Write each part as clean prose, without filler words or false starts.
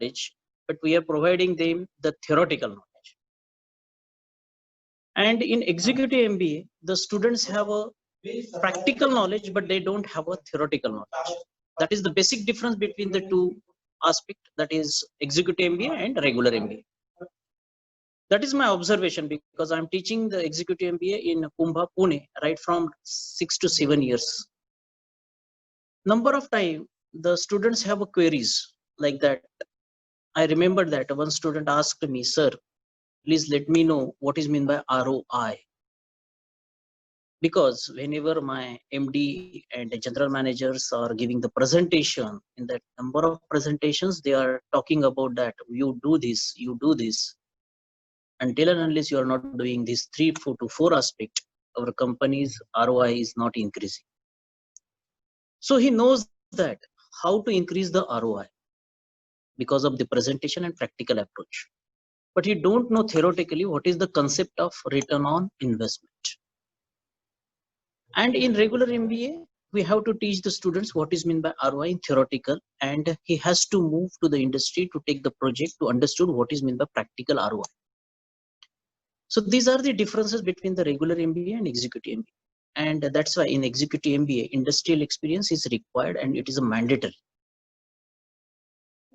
but we are providing them the theoretical knowledge. And in executive MBA, the students have a practical knowledge, but they don't have a theoretical knowledge. That is the basic difference between the two aspects, that is executive MBA and regular MBA. That is my observation, because I'm teaching the executive MBA in Kumbha, Pune, right from 6 to 7 years. Number of time the students have a queries like that. I remember that one student asked me, sir, please let me know what is meant by ROI. Because whenever my MD and the general managers are giving the presentation, in that number of presentations, they are talking about that you do this. Until and unless you are not doing these 3 to 4 aspects, our company's ROI is not increasing. So he knows that how to increase the ROI because of the presentation and practical approach. But you don't know theoretically what is the concept of return on investment. And in regular MBA, we have to teach the students what is meant by ROI in theoretical, and he has to move to the industry to take the project to understand what is meant by practical ROI. So these are the differences between the regular MBA and executive MBA. And that's why in executive MBA, industrial experience is required and it is a mandatory.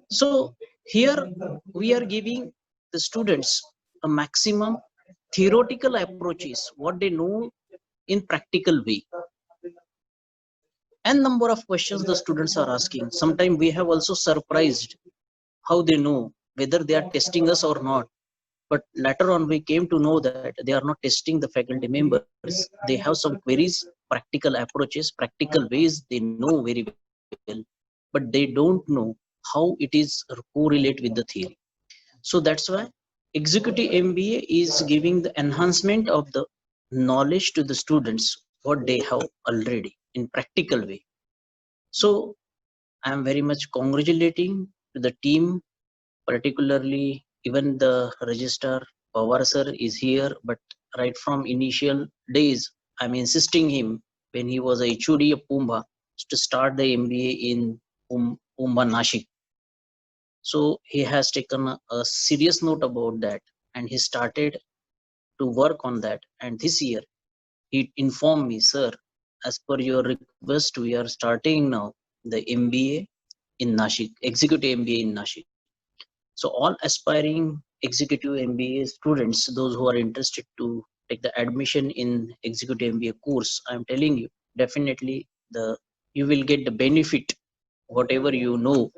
So here we are giving the students a maximum theoretical approaches, what they know in practical way. And number of questions the students are asking. Sometimes we have also surprised how they know whether they are testing us or not. But later on, we came to know that they are not testing the faculty members. They have some queries, practical approaches, practical ways they know very well, but they don't know how it is correlate with the theory. So that's why executive MBA is giving the enhancement of the knowledge to the students what they have already in practical way. So I am very much congratulating to the team, particularly even the registrar Pawar sir is here, but right from initial days, I'm insisting him when he was a HOD of Pumbaa to start the MBA in Pumbaa Nashik. So he has taken a serious note about that, and he started to work on that. And this year, he informed me, sir, as per your request, we are starting now the MBA in Nashik, executive MBA in Nashik. So all aspiring executive MBA students, those who are interested to take the admission in executive MBA course, I'm telling you, definitely you will get the benefit, whatever you know,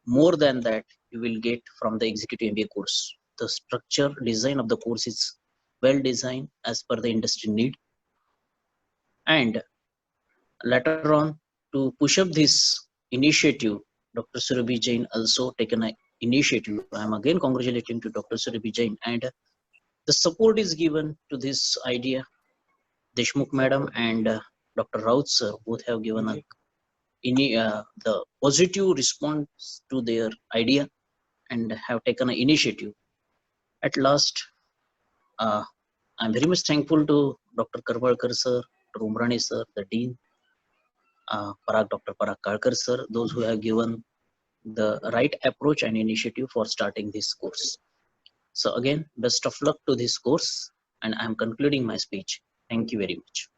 more than that you will get from the executive MBA course. The structure design of the course is well designed as per the industry need. And later on, to push up this initiative, Dr. Surabhi Jain also taken an initiative. I am again congratulating to Dr. Surabhi Jain, and the support is given to this idea. Deshmukh madam and Dr. Raut sir both have given the positive response to their idea and have taken an initiative. At last, I'm very much thankful to Dr. Karvalkar sir, Dr. Umrani sir, the dean, Dr. Parag Kalkar sir, those who have given the right approach and initiative for starting this course. So again, best of luck to this course, and I'm concluding my speech. Thank you very much.